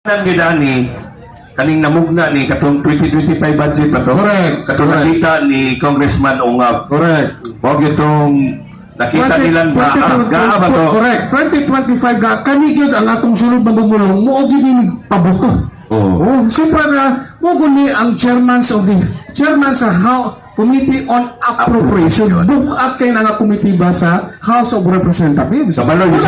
Gidani kaning namugna ni katong 2025 budget pa to. Correct. Katong nakita ni Congressman Ongab. Correct. Wag itong nakita nilang ba ba to. Correct. 2025 ga kani gyud ang atong sulod na bumulong mo gyud ni pabuto. Oh. Siyempre nga mo guni ang chairman sa Committee on Appropriation. Bukat kay nga committee ba sa House of Representatives. Sa balo yung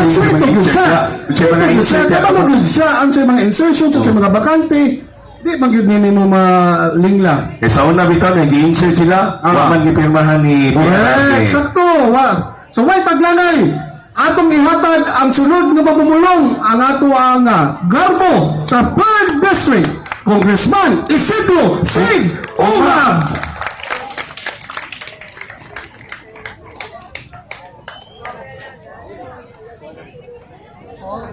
siya ang mga insertions sa mga bakante. Di magyud ni mo malingla. Sa una bitaw nag-insert sila, wa man gipirmahan ni Correct. Sakto. So why paglangay? Atong ihatag ang sunod nga pamumulong ang ato ang garbo sa 3rd District, Congressman Isidro Sig Ongab.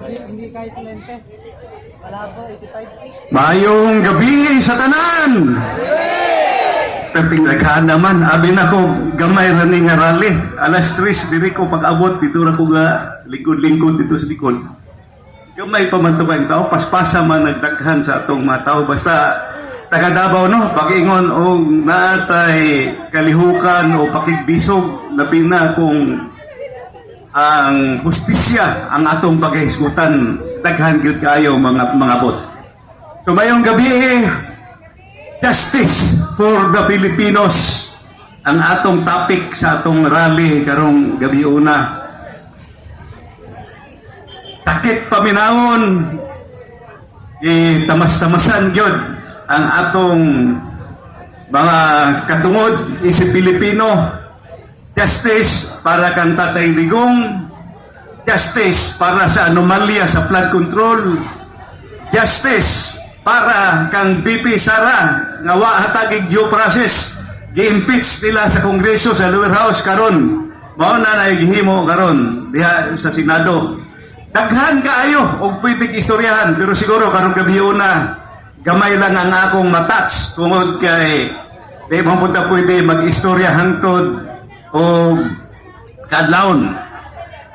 Hindi kahit silentes. Wala po, 85. Mayong gabi sa tanan. Perting nagkaan naman, abi na ko gamay ra ni nga rally. Alas 3 diri ko pag-abot dito ra ko nga lingkod dito sa likod. Gamay pa man tubang tao, paspasa man nagdaghan sa atong mga tao basta taga Davao no, pag-ingon o naatay kalihukan o pakigbisog labi na kung ang hustisya ang atong paghisgutan daghan gyud kaayo mga bot. So mayong gabi justice for the Filipinos ang atong topic sa atong rally karong gabi una. Sakit paminawon tamas-tamasan gyud ang atong mga katungod isip Pilipino. Justice para kang Tatay Digong, justice para sa anomalya sa flood control, justice para kang BP Sara nga wa hatagig due process gi-impeach nila sa Kongreso sa lower house karon mao na gihimo karon diha sa Senado. Daghan kaayo og pwedeng istoryahan pero siguro karong gabi una gamay lang ang akong matouch tungod kay di mo punta pwede mag-istorya hangtod o kadlawon.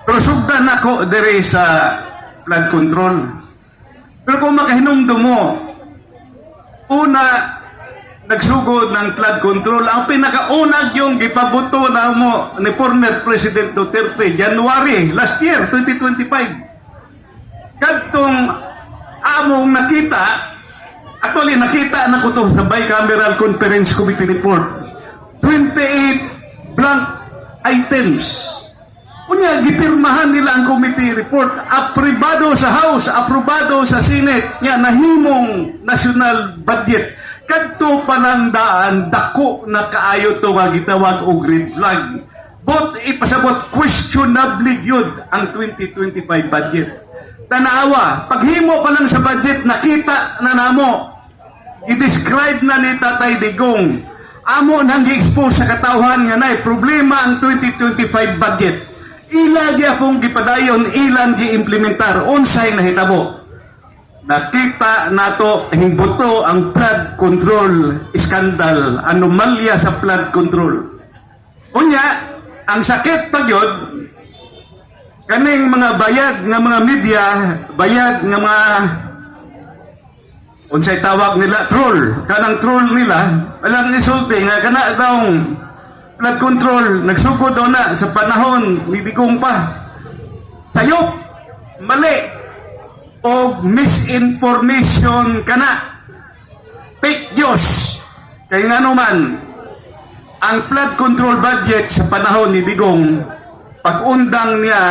Pero sugdan ako diri sa flood control. Pero kung makahinumdum mo, una, nagsugod ng flood control, ang pinakaunag yung gipabuto na mo ni former President Duterte, January last year, 2025. Kadtong among nakita, actually nakita na ko to sa Bicameral Conference Committee Report, 28 blank items. Unya, gipirmahan nila ang committee report. Aprobado sa House, aprobado sa Senate. Nga, nahimong national budget. Kadto palang daan, dako na kaayo to nga gitawag og red flag. But ipasabot, questionably yun ang 2025 budget. Tanawa, paghimo pa lang sa budget, nakita na namo. I-describe na ni Tatay Digong amo nang gi-expose sa katawhan nga nay problema ang 2025 budget. Ila di akong gipadayon, ilan gi-implementar. Unsay nahitabo? Nakita nato himbuto ang flood control scandal, anomalya sa flood control. Unya, ang sakit pa gyud kaning mga bayad nga mga media, bayad nga mga unsay tawag nila troll, kanang troll nila walang isulti nga kana daong flood control nagsugod daw na sa panahon ni Digong pa. Sayop, mali o misinformation kana, fake news. Kaya nga naman ang flood control budget sa panahon ni Digong pag-undang niya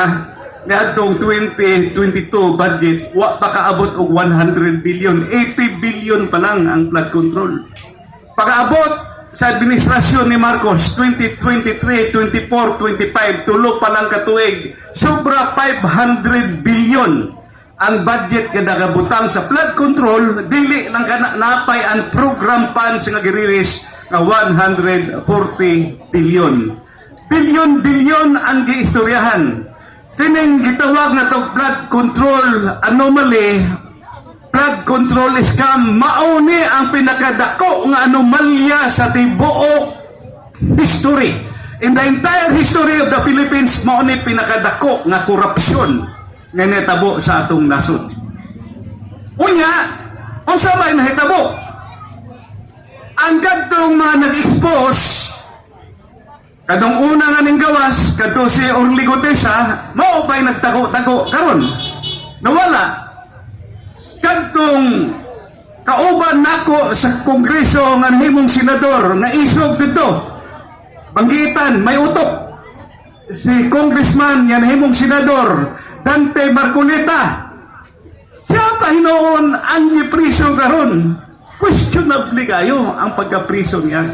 niadtong 2022 budget, wa pa kaabot og 100 billion, 80 billion pa lang ang flood control. Pag-abot sa administrasyon ni Marcos 2023, 24, 25, tulo pa lang katuig, sobra 500 billion ang budget nga nagabutang sa flood control, dili lang napay ang program funds nga gi-release nga 140 billion. Billion ang giistoryahan. Tining gitawag na to flood control anomaly, flood control scam, mauni ang pinakadako nga anomalya sa tibuok history. In the entire history of the Philippines, mauni pinakadako nga korupsyon nga natabo sa atong nasod. Unya, Usa may nahitabo. Ang kadtong mga nag-expose, kadong una nga ning gawas, kadto si Orly Gutesa, mao pa'y nagtako-tako karon. Nawala. Kadtong kauban nako sa Kongreso nga nahimong senador na isog dito. Banggitan, may utok. Si Congressman yan nahimong senador Dante Marcolita. Siya pa hinoon ang gipriso karon. Questionably kayo ang pagkapriso niya.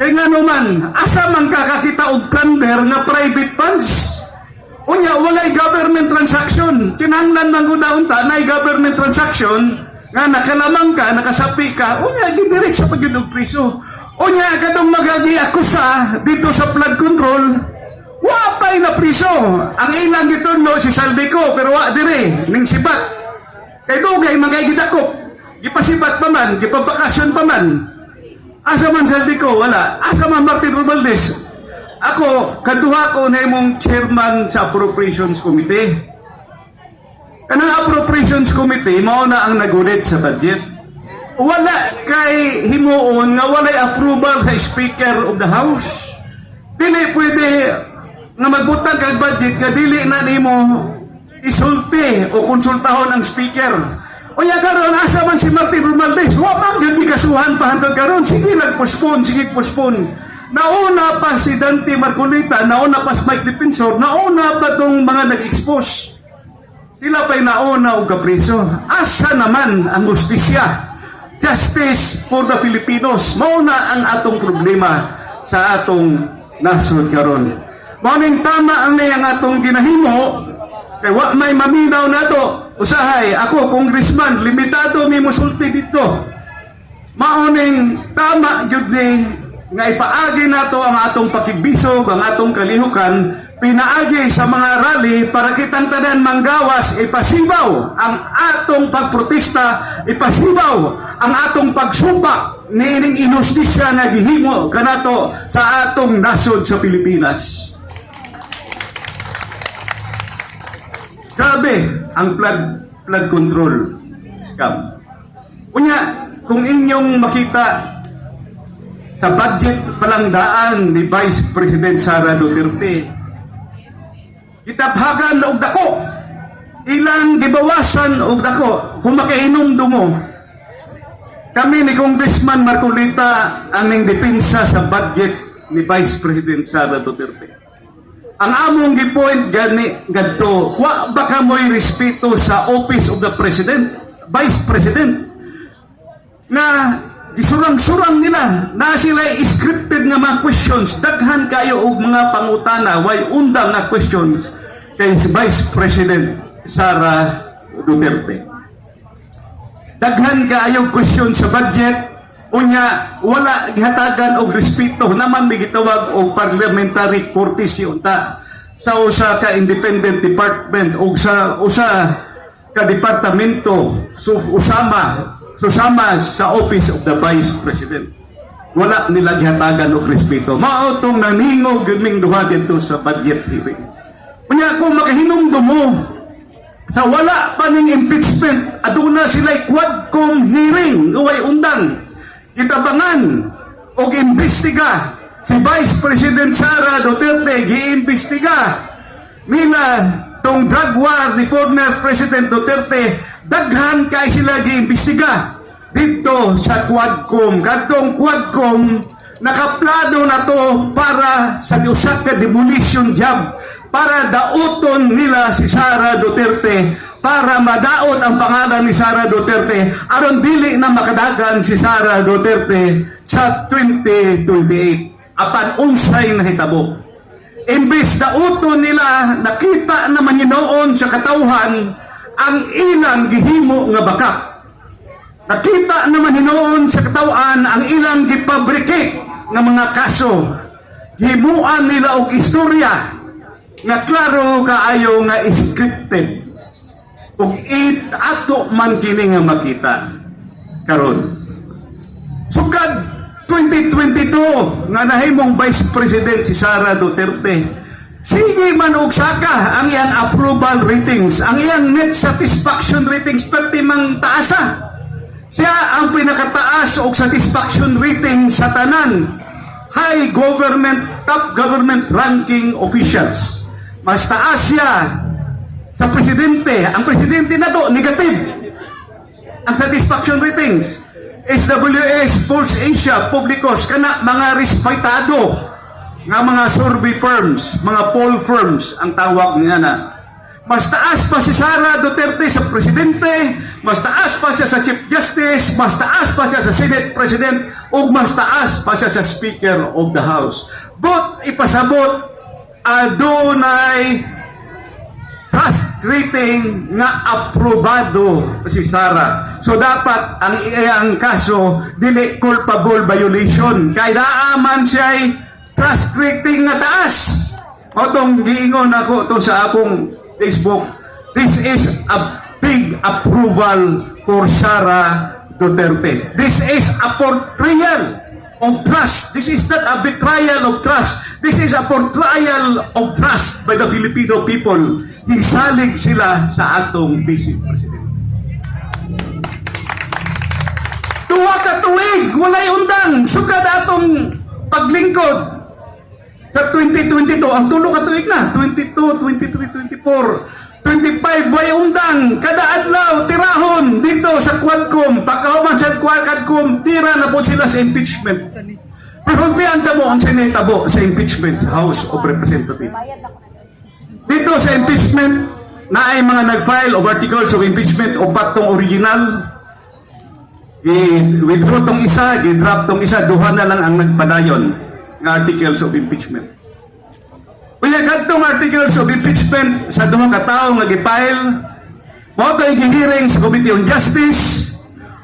Kaya nga naman, asa man kakakita og plunder nga private funds? Unya, walay government transaction. Kinahanglan man guna-unta na government transaction nga nakalamang ka, nakasapi ka, unya, gidirect sa pagkidog priso. Unya, kadong magagi-akusa dito sa flood control, wapay na priso. Ang ilang gitunlo si Saldico, pero wa dire, ning sibat. Kay dugay, magay-gidakop. Gipasibat pa man, gipabakasyon pa man. Asa man Saldico, wala. Asa man Martin Romualdez. Ako, kaduha ko na imong chairman sa Appropriations Committee. Kanang Appropriations Committee, mao na ang nagunit sa budget. Wala kay himuon nga walay approval sa Speaker of the House. Dili pwede nga magbutang kag budget nga dili na nimo isulti o konsultahon ang Speaker. O ya karon asa man si Martin Romualdez, wa man gyud kasuhan pa hangtod karon. Sige nagpospon, sige pospon. Nauna pa si Dante Marcolita, nauna pa si Mike Defensor, nauna pa tong mga nag-expose. Sila pa'y nauna o kapriso. Asa naman ang justisya? Justice for the Filipinos. Mauna ang atong problema sa atong nasod karon. Mauning tama ang niyang atong ginahimo, kay wa may maminaw na to. Usahay, ako, congressman, limitado mi musulti dito. Mauning tama jud ni nga ipaagi nato ang atong pakibisog, ang atong kalihukan, pinaagi sa mga rally para kitang tanan manggawas, ipasibaw ang atong pagprotesta, ipasibaw ang atong pagsumpa ni ining inustisya nga gihimo kanato sa atong nasod sa Pilipinas. Grabe ang flood control scam. Unya, kung inyong makita sa budget palangdaan ni Vice President Sara Duterte, kitaphagan og dako, ilang gibawasan og dako, kung makainom dumo. Kami ni Congressman Marcolita ang ning depensa sa budget ni Vice President Sara Duterte. Ang among gipoint gani gadto, wa baka mo'y respeto sa Office of the President, Vice President, na gisurang-surang nila na sila scripted nga mga questions. Daghan kayo og mga pangutana, way undang nga questions kay Vice President Sara Duterte. Daghan kayo question sa budget, unya wala gihatagan og respeto naman may gitawag og parliamentary courtesy unta sa usa ka independent department o sa usa ka departamento susama sa Office of the Vice President. Wala nila gihatagan og respeto. Mao tong naningog giming duha dito sa budget hearing. Unya kung makahinumdum mo sa wala pa ning impeachment, aduna sila'y quadcom hearing uway undang. Kitabangan o giimbestiga si Vice President Sara Duterte, giimbestiga nila tong drug war ni former President Duterte. Daghan kay sila giimbestiga dito sa Quadcom. Kadtong Quadcom nakaplano na to para sa usa ka demolition job, para dauton nila si Sara Duterte, para madaot ang pangalan ni Sara Duterte aron dili na makadagan si Sara Duterte sa 2028 apan unsay nahitabo. Imbes dauton nila, nakita naman hinoon sa katawhan ang ilang gihimo nga baka. Nakita naman hinoon sa katawhan ang ilang gipabricate nga mga kaso. Gihimuan nila og istorya nga klaro kaayo nga scripted. Ug ato man kini nga makita karon. Sugad 2022 nga nahimong Vice President si Sara Duterte, sige man og saka ang iyang approval ratings, ang iyang net satisfaction ratings perti mang taasa. Siya ang pinakataas og satisfaction rating sa tanan high government, top government ranking officials. Mas taas siya sa presidente. Ang presidente na to, negative. Ang satisfaction ratings. SWS, Pulse Asia, Publicos, kana mga respetado nga mga survey firms, mga poll firms, ang tawag niya na. Mas taas pa si Sara Duterte sa presidente, mas taas pa siya sa Chief Justice, mas taas pa siya sa Senate President, o mas taas pa siya sa Speaker of the House. But ipasabot, adunay trust rating nga aprobado si Sara. So dapat ang iyang kaso dili culpable violation. Kaya naaman siya trust rating nga taas. O tong giingon ako to sa akong Facebook. This is a big approval for Sara Duterte. This is a portrayal of trust. This is not a betrayal of trust. This is a portrayal of trust by the Filipino people. Hisalig sila sa atong Vice President. Tuwa ka tuig, walay undang, sukad atong paglingkod. Sa 2022, ang tulo ka tuig na, 22, 23, 24, 25, way undang, kada adlaw, tirahon dito sa Quadcom, pagkahuman sa Quadcom, tira na po sila sa impeachment. Pero hindi ang tabo ang sinetabo sa impeachment sa House of Representatives. Dito sa impeachment, na ay mga nag-file of articles of impeachment o patong original, i-withdraw tong isa, i-drop tong isa, duha na lang ang nagpadayon ng articles of impeachment. Kaya kadtong articles of impeachment sa duha ka tawo nga gi-file, mao kay gihearing sa Committee on Justice.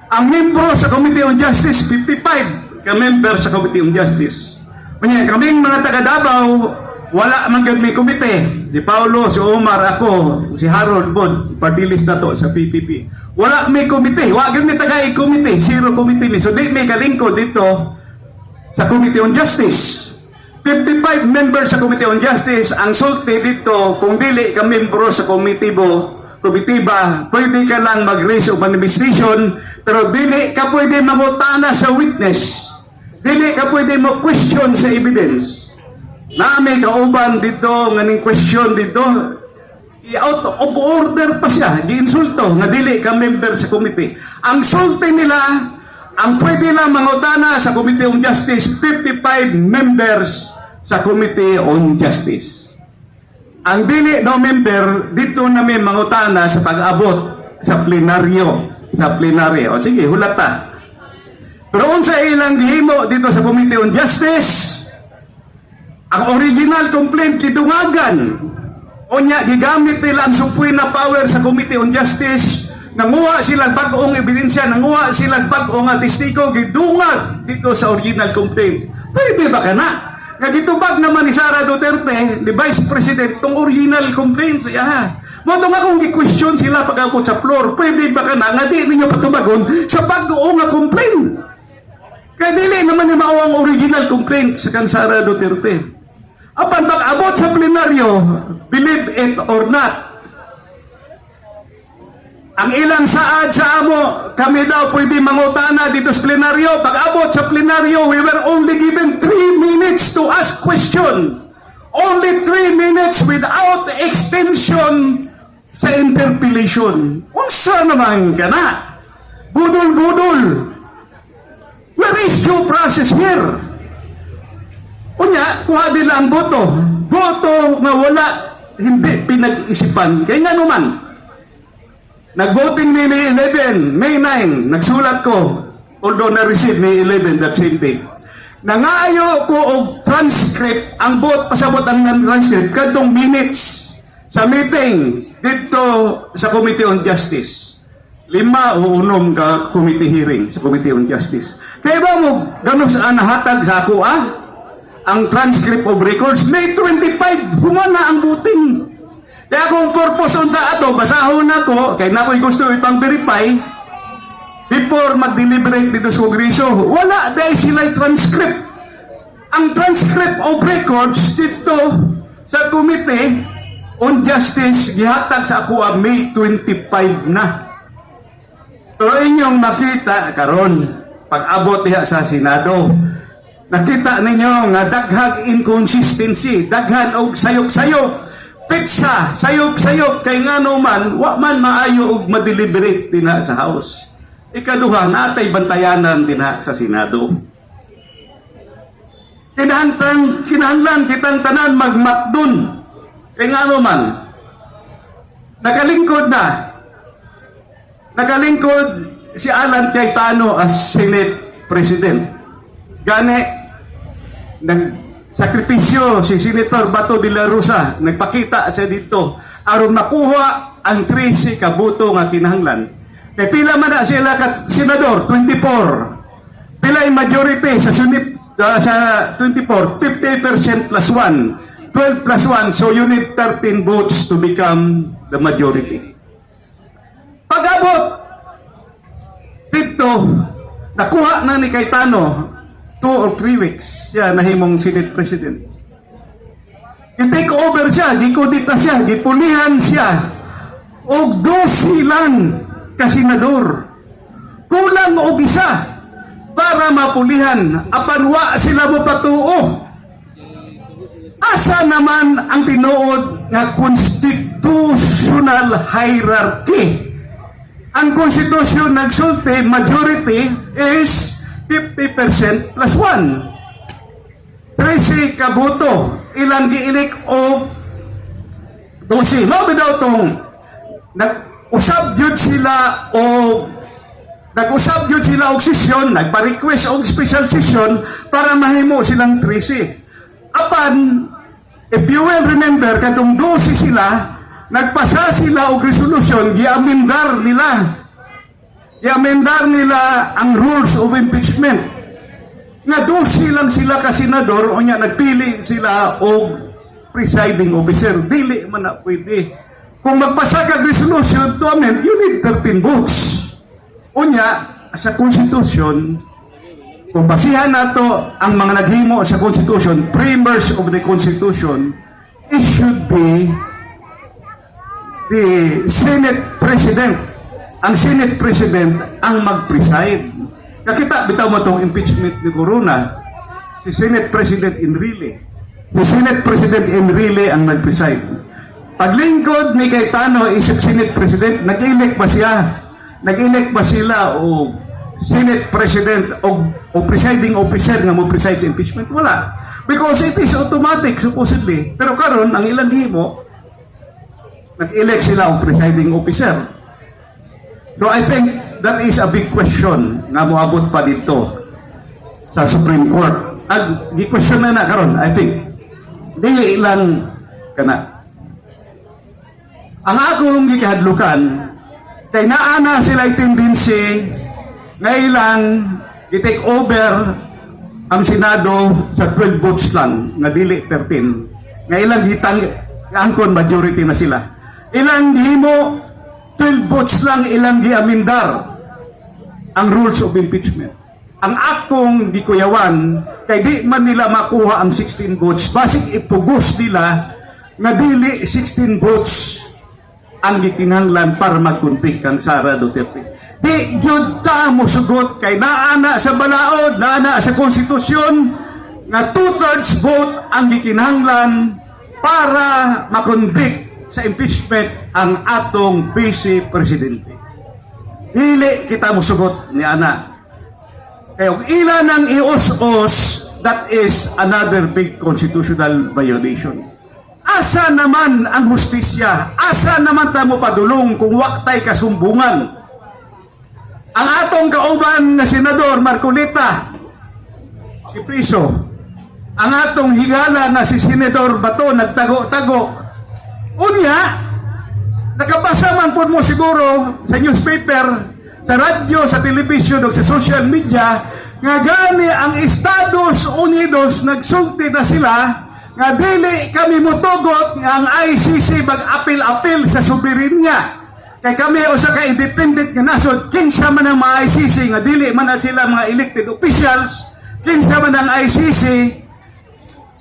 Ang membro sa Committee on Justice 55 ka member sa Committee on Justice. Kanya kaming mga taga Davao wala man gyud may komite. Si Paulo, si Omar, ako, si Harold Bod, party list na to sa PPP. Wala may komite. Wala gyud may taga i-komite, zero komite ni. So di may kalingkod dito sa Committee on Justice. 55 members sa Committee on Justice. Ang sulti dito, kung dili ka membro sa komitiba, pwede ka lang mag-raise of manifestation, pero dili ka pwede mangutana sa witness. Dili ka pwede mo-question sa evidence. Na may kauban dito, nganing question dito, i-out of order pa siya, gi-insulto, nga dili ka member sa committee. Ang sulti nila, ang pwede lang mangutana sa Committee on Justice, 55 members sa Committee on Justice. Ang dili no member, dito na may mangutana sa pag-abot sa plenaryo. Sa plenaryo. O sige, hulata. Pero kung sa ilang gihimo dito sa Committee on Justice, ang original complaint kidungagan. O niya, gigamit nila ang supoy na power sa Committee on Justice. Nanguha silang bag-ong ebidensya, nanguha silang bag-ong testigo, gidungag dito sa original complaint. Pwede ba ka na? Nga gitubag naman ni Sara Duterte, ni Vice President, itong original complaint siya ha. Motong akong gi-question sila pag ako sa floor, pwede ba ka na? Nga di ninyo patubagon sa bag-ong complaint. Kaya dili naman yung mao ang original complaint sa kan Sara Duterte. Apan pag-abot sa plenaryo, believe it or not, ang ilang saad sa amo, kami daw pwede mangutana dito sa plenaryo. Pag-abot sa plenaryo, we were only given 3 minutes to ask question. Only 3 minutes without extension sa interpellation. Unsa naman ka na? Budol-budol. Where is due process here? Unya, kuha nila ang boto. Boto nga wala, hindi pinag-isipan. Kaya nga naman, nag-voting ni May 11, May 9, nagsulat ko, although na-receive May 11 that same day. Nangayo ko og transcript, ang vote, pasabot ang transcript, kadtong minutes sa meeting dito sa Committee on Justice. 5 o 6 ka committee hearing sa Committee on Justice. Kaya ba mo, gano'n sa nahatag sa ako, ang transcript of records, May 25, humana ang voting. Kaya kung purpose unta ato, basahon ako, kaya na ko'y gusto ipang-verify, before mag-deliberate dito sa Kongreso, wala dahil sila transcript. Ang transcript of records dito sa Committee on Justice, gihatag sa ako May 25 na. Pero inyong nakita karon pag-abot diha sa Senado. Nakita ninyo nga daghang inconsistency, daghan og sayop-sayop. Pitsa, sayop-sayop kay ngano man wa man maayo og ma-deliberate dinha sa House. Ikaduha, natay bantayanan dinha sa Senado. Kinahanglan kitang tanan magmatdon. Kay ngano man nagalingkod si Alan Cayetano as Senate President. Gani, nagsakripisyo si Senator Bato de la Rosa, nagpakita siya dito, aron makuha ang 13 kabuto nga kinahanglan. Kaya pila man na sila ka senador, 24. Pila yung majority sa 24, 50% plus 1. 12 plus 1, so you need 13 votes to become the majority. Pag-abot dito, nakuha na ni Cayetano 2 or 3 weeks siya nahimong Senate President. I-take over siya, gikudita siya, gipulihan siya og 12 lang ka senador. Kulang og isa para mapulihan apan wa sila mo patuo. Asa naman ang tinuod nga constitutional hierarchy? Ang konstitusyon nagsulti, majority is 50% plus 1. 13 kabuto, ilang giilik o 12. Mao daw tong nag-usab jud sila og sesyon, nagpa-request og special session para mahimo silang 13. Apan, if you will remember, katong 12 sila, nagpasa sila og resolusyon, giamendar nila ang rules of impeachment. Nga 12 lang sila ka senador, o nya nagpili sila og presiding officer. Dili man na pwede. Kung magpasa ka resolution to amend, you need 13 votes. O nya, sa konstitusyon, kung basihan nato ang mga naghimo sa konstitusyon, framers of the constitution, it should be the Senate President. Ang Senate President ang mag-preside. Nakita, bitaw mo itong impeachment ni Corona, si Senate President Enrile. Si Senate President Enrile ang nag-preside. Paglingkod ni Cayetano isip Senate President, nag-elect pa siya. Nag-elect pa sila o Senate President o presiding officer nga mo preside sa impeachment? Wala. Because it is automatic, supposedly. Pero karon ang ilang himo, nag-elect sila ang presiding officer. So I think that is a big question nga moabot pa dito sa Supreme Court. Gi-question na karon, I think. Dili lang kana. Ang akong gikahadlukan, kay naana sila tendency nga ilang i-take over ang Senado sa 12 votes lang, nga dili 13. Nga ilang angkon majority na sila. Ilang himo 12 votes lang ilang giamindar ang rules of impeachment. Ang akong gikuyawan kay di man nila makuha ang 16 votes, basig ipugos nila nga dili 16 votes ang gikinahanglan para mag-convict kang Sara Duterte. Di jud ta mo sugot kay naana sa balaod, naana sa konstitusyon nga 2/3 vote ang gikinahanglan para ma-convict sa impeachment ang atong Vice Presidente. Dili kita mo sugot ni ana. Kaya kung ilan ang ios-os, that is another big constitutional violation. Asa naman ang hustisya? Asa naman ta mo padulong kung waktay kasumbungan? Ang atong kauban na Senador Marcolita, si Priso, ang atong higala na si Senador Bato, nagtago-tago. Unya, nakabasa man po mo siguro sa newspaper, sa radyo, sa television, o sa social media, nga gani ang Estados Unidos nagsulti na sila nga dili kami mutugot nga ang ICC mag-apil-apil sa soberenya. Kay kami usa ka independent nga nasod, kinsa man ang mga ICC nga dili man na sila mga elected officials, kinsa man ang ICC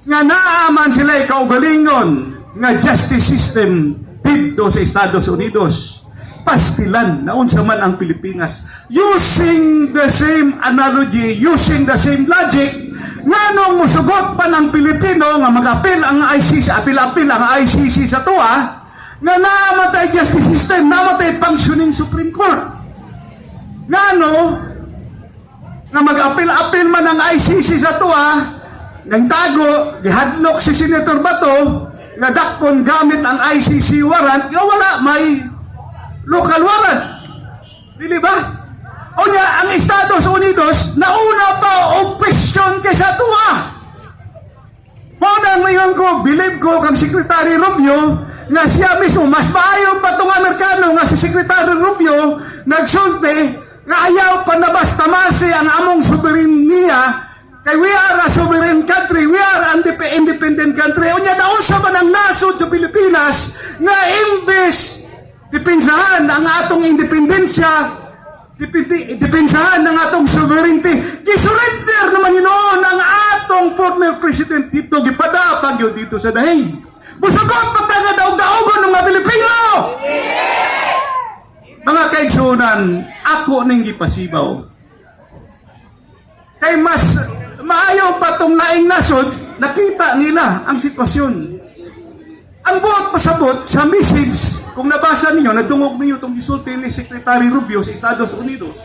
nga naaman sila kaugalingon nga justice system dito sa Estados Unidos. pastilan na unsa man ang Pilipinas. Using the same analogy, using the same logic, nganong musugot pa ng Pilipino nga mag-apil ang ICC, apil-apil ang ICC sa tuwa, nga namatay justice system, namatay functioning Supreme Court. Ngano, nga mag-apil-apil man ang ICC sa tuwa, nang tago, gihadlok si Senator Bato, nga dakpon gamit ang ICC warrant, nga wala may local warrant. Dili ba? O niya, ang Estados Unidos, nauna pa o question kaysa tuwa. Muna ngayon ko, believe ko kang Secretary Rubio, nga siya mismo, mas maayo pa itong Amerikano nga si Secretary Rubio, nagsulti, nga ayaw pa na basta masi ang among soberenya, kay we are a sovereign country, we are an independent country. O niya, daon sa man ang nasod sa Pilipinas, nga imbes depensahan ang atong independensya, depensahan ang atong sovereignty, kisurrender naman yun ang atong former president dito, gipadapag yun dito sa dahig. Busagot pagtaga daog-daogon ng mga Pilipino! Mga kaigsunan, ako ning gipasibaw. Kay mas maayo pa tong laing nasod, nakita nila ang sitwasyon. Ang buot pasabot sa message, kung nabasa ninyo, nadungog ninyo itong gisulti ni Secretary Rubio sa Estados Unidos.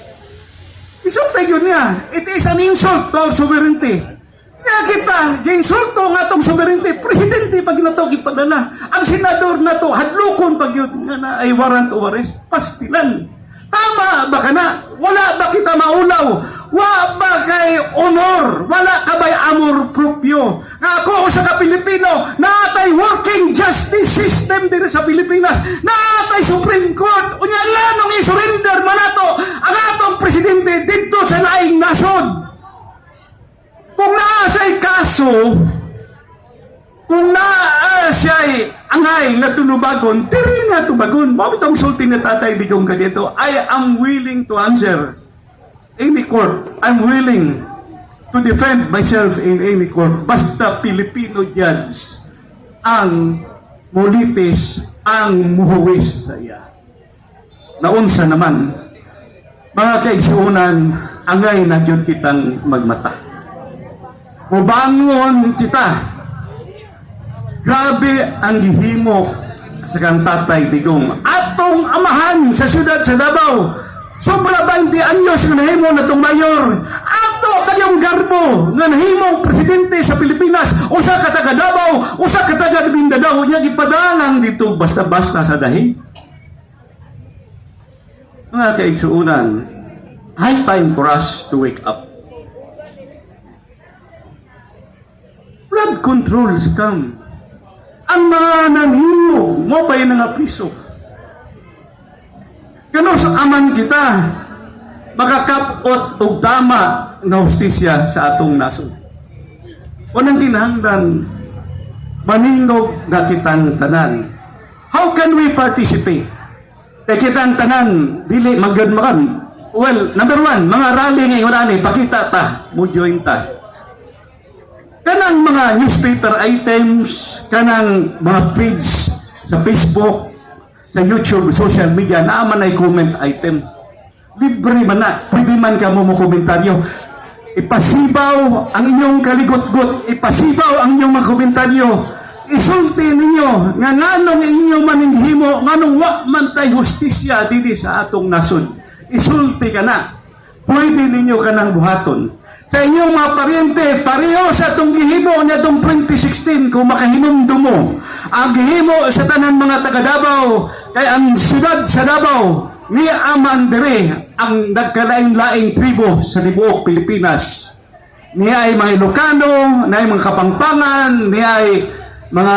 Isulti yun niya. It is an insult to our sovereignty. Kaya kita, ginsulto nga itong sovereignty, presidente pag ginatawag ipadala. Ang senador na to, hadlukon pag yun nga na ay warrant o arrest, pastilan. Tama ba ka na? Wala ba kita maulaw? Wala ba kay honor? Wala ka ba'y amor proprio? Nga ako sa ka-Pilipino, natay working justice system din sa Pilipinas, natay Supreme Court, unya nga nung i-surrender man nato ang atong presidente dito sa laing nasod. Kung naasay kaso, kung naasay angay nga tunubagon, tiri nga tubagon. Bakit ang sulti na tatay di kong kadito? I am willing to answer any court. I'm willing to defend myself in any court. Basta Filipino judge ang mulitis, ang muhuwis sa iya. Naunsa naman, mga kaigsuunan, angay na dyan kitang magmata. Mubangon kita. Grabe ang gihimo sa kang tatay digong. Atong amahan sa syudad sa Davao. Sobra 20 anyos nga nahimo na itong mayor. Ato kayong garbo nga nahimong presidente sa Pilipinas. Usa ka taga Davao, usa ka taga Mindanao. Niya gipadalang dito basta-basta sa dahi. Mga kaigsuunan, high time for us to wake up. Flood control scam. Ang mga nanhimo mo pa yun nga piso. Kano sa aman kita makakapot og tama na hustisya sa atong nasod. Unang kinahanglan, maningog nga kitang tanan. How can we participate? Kaya kitang tanan, dili magganmakan. Well, number one, mga rally ngayon rally, pakita ta, mo join ta. Kanang mga newspaper items, kanang mga page sa Facebook, sa YouTube, social media, naaman ay comment item. Libre man na, pwede man ka mo komentaryo. Ipasibaw ang inyong kaligot-got, ipasibaw ang inyong mga komentaryo. Isulti ninyo, nga nganong inyong maninghimo, nganong wa man tay hustisya dili sa atong nasod. Isulti ka na. Pwede ninyo ka ng buhaton. Sa inyong mga paryente, pareho sa itong gihimo niya itong 2016 kung makahinumdo mo. Ang gihimo sa tanan mga taga Davao, kay ang siyudad sa Davao, ni Amandere, ang nagkalain-laing tribo sa tibuok Pilipinas. Niya ay mga Ilocano, niya ay mga Kapampangan, niya ay mga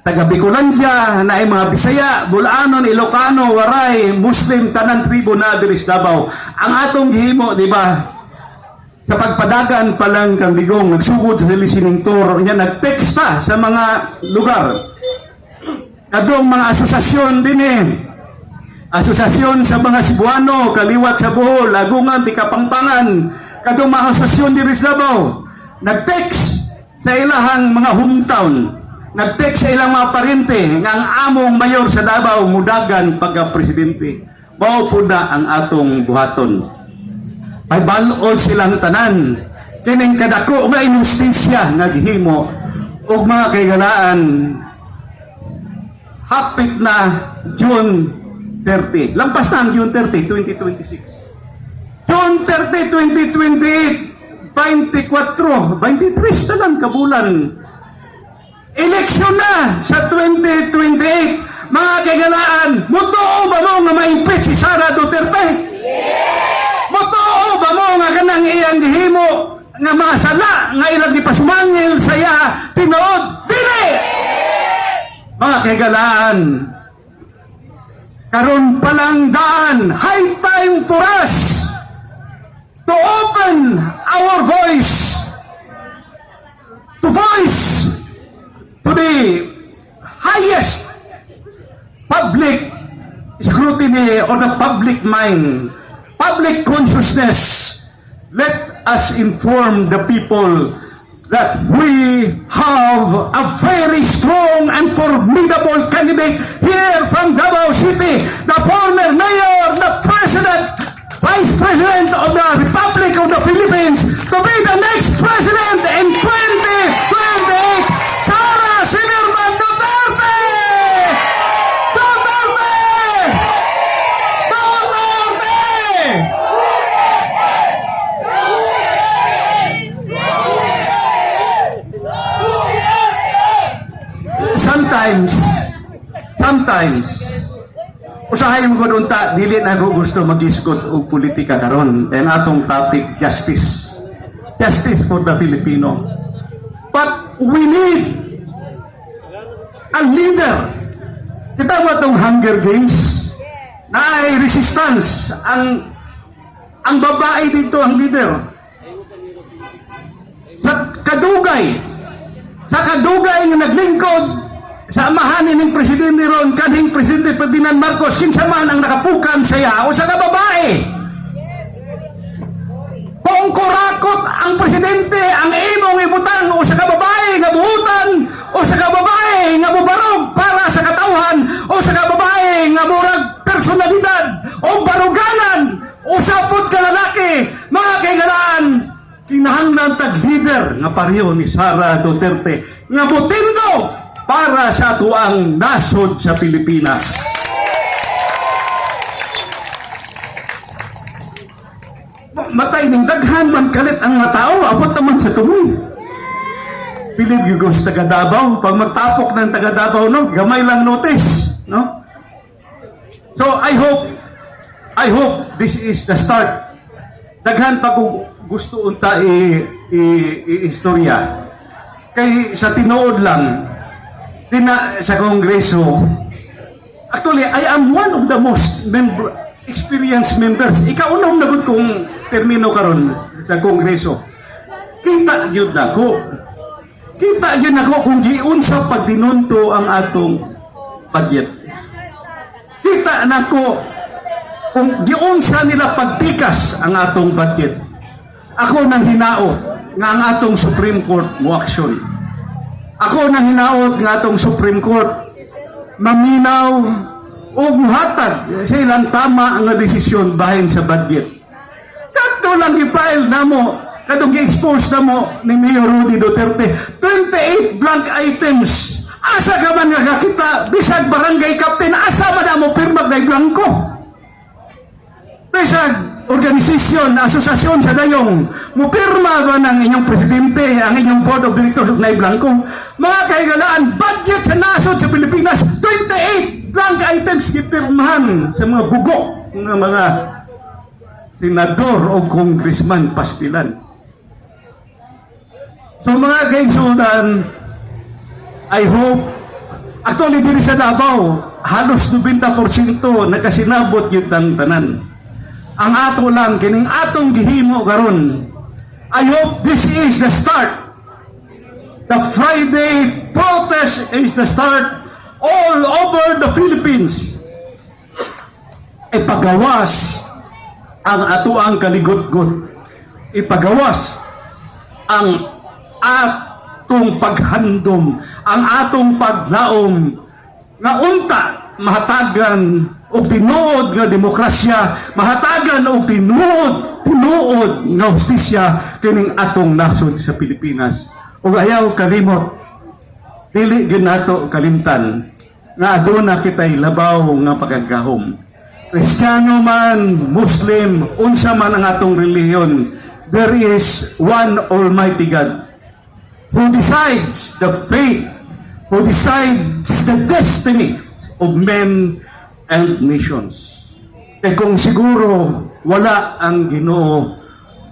taga Bicolandia, na ay mga Bisaya, Bulanon, Ilocano, Waray, Muslim, tanan tribo na diri sa Davao. Ang atong gihimo, di ba? Sa pagpadagan pa lang kang digong, nagsugod sa listening tour, niya nagteksta sa mga lugar. Kadong mga asosasyon din Asosasyon sa mga Cebuano, Kaliwat sa Bohol, Lagungan, Tikapangpangan, kadong mga asosasyon diri sa Davao. Nag-text sa ilahang mga hometown nag-text sa ilang mga parente nga ang among mayor sa Davao mudagan pagka-presidente. Mao po na ang atong buhaton. May balol silang tanan. Kining kadako nga inustisya naghimo og mga kaygalaan hapit na June 30. Lampas na ang June 30, 2026. June 30, 2028, 24, 23 na lang kabulan. Eleksyon na sa 2028. Mga kagalaan, mutuo ba mo nga ma-impeach si Sara Duterte? Mutuo ba mo nga kanang iyang gihimo nga mga sala nga ilang gipasumangil saya tinuod? Dili! Mga kagalaan, karon palang daan, high time for us to open our voice to the highest public scrutiny or the public mind, public consciousness. Let us inform the people that we have a very strong and formidable candidate here from Davao City, the former mayor, the president, vice president of the Republic of the Philippines, to be the next president in 2028, Sara Zimmerman Duterte! Duterte! Duterte! Sometimes, usahay mo ko unta, dili na ako gusto mag-iskot o politika karon. And atong topic, justice. Justice for the Filipino. But we need a leader. Kita mo itong Hunger Games, na ay resistance. Ang babae dito ang leader. Sa kadugay nga naglingkod sa amahanin ng Presidente ron, kanhing Presidente Ferdinand Marcos, kinsa man ang nakapukan saya o sa kababae. Kung kurakot ang Presidente, ang imong ibutang o sa kababae nga buhutan, o sa kababae nga bubarog para sa katauhan, o sa kababae nga murag personalidad, o baruganan, o sapot ka lalaki, mga kaigalaan, kinahanglan tag-leader nga pareho ni Sara Duterte nga butindo para sa tuang nasod sa Pilipinas. Matay ning daghan man kalit ang matao, abot naman sa tumoy. Pilip yung sa taga Davao, pag magtapok ng taga Davao, no, gamay lang notice, no? So I hope this is the start. Daghan pa kung gusto unta i-istorya. Kay sa tinuod lang, sa Kongreso, actually, I am one of the most experienced members. Ikaunang nabot kong termino karon sa Kongreso. Kita yun ako kung giun sa pagdinunto ang atong budget. Kita nako kung giun sa nila pagtikas ang atong budget. Ako nang hinaot nga ang atong Supreme Court mo aksyon. Ako nang hinaot nga atong Supreme Court maminaw o muhatag sa ilang tama nga desisyon bahin sa budget. Kadto lang i-file na mo, kadtong i-expose na mo ni Mayor Rudy Duterte, 28 blank items. Asa ka man nga kakita, bisag barangay captain, asa man na mo pirmag na blanco. Bisag organisasyon, asosasyon sa dayong, mupirma ba ng inyong presidente, ang inyong board of directors na blanco. Mga kaigalaan, budget sa nasod sa Pilipinas, 28 blank items gipirmahan sa mga bugok ng mga senador o congressman pastilan. So mga kaigsunan, I hope, actually diri sa Davao, halos 90% nakasinabot yung tanan. Ang ato lang, kining atong gihimo karon. I hope this is the start. The Friday protest is the start all over the Philippines. Ipagawas ang ato ang kaligot-got. Ipagawas ang atong paghandom, ang atong paglaom nga unta mahatagan og tinuod nga demokrasya, mahatagan og tinuod nga hustisya kining atong nasod sa Pilipinas. Ug ayaw kalimot, dili gyud nato kalimtan nga aduna kitay labaw nga pagagahom. Kristiyano man, Muslim, unsa man ang atong relihiyon, there is one Almighty God who decides the fate, who decides the destiny of men and nations. E kung siguro wala ang Ginoo,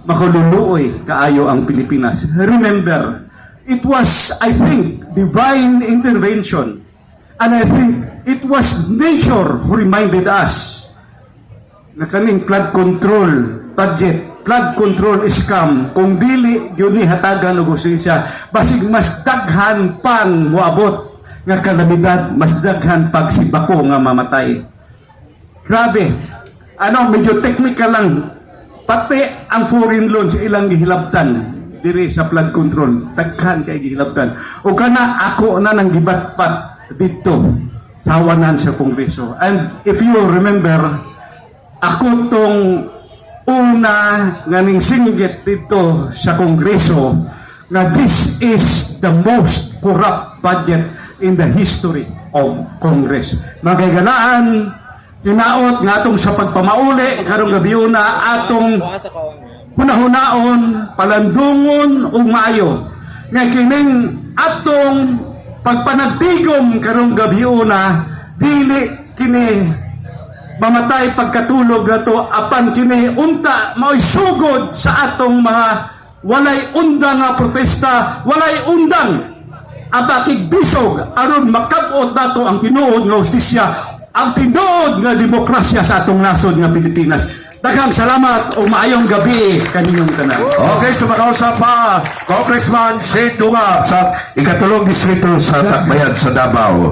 makaluluoy kaayo ang Pilipinas. Remember, it was, I think, divine intervention. And I think it was nature who reminded us na kaning flood control budget, flood control scam, kung dili yun ni hatagan o gusisya, basig mas daghan pang moabot nga kalamidad, mas daghan pag si bako nga mamatay. Grabe. Medyo technical lang. Pati ang foreign loans ilang gihilabtan diri sa flood control. Daghan kay gihilabtan. O kana ako na nang gibatpat dito sa hawanan sa Kongreso. And if you remember, ako tong una nga ning singgit dito sa Kongreso na this is the most corrupt budget in the history of Congress. Magagalaan, hinaot nga atong sa pagpamauli, karong gabiuna atong hunahunaon, palandungon ug maayo. Nga kining atong pagpanagtigom karong gabiuna, dili kini mamatay pagkatulog nato apan kini unta mao'y sugod sa atong mga walay undang nga protesta, walay undang abakig bisog aron makabot nato ang tinuod nga hustisya, ang tinuod nga demokrasya sa atong nasod nga Pilipinas. Daghang salamat o maayong gabi kaninyong tanan. Okay, sumakausap pa Congressman Sid Dunga sa ikatulong distrito sa Tacbayan sa Davao.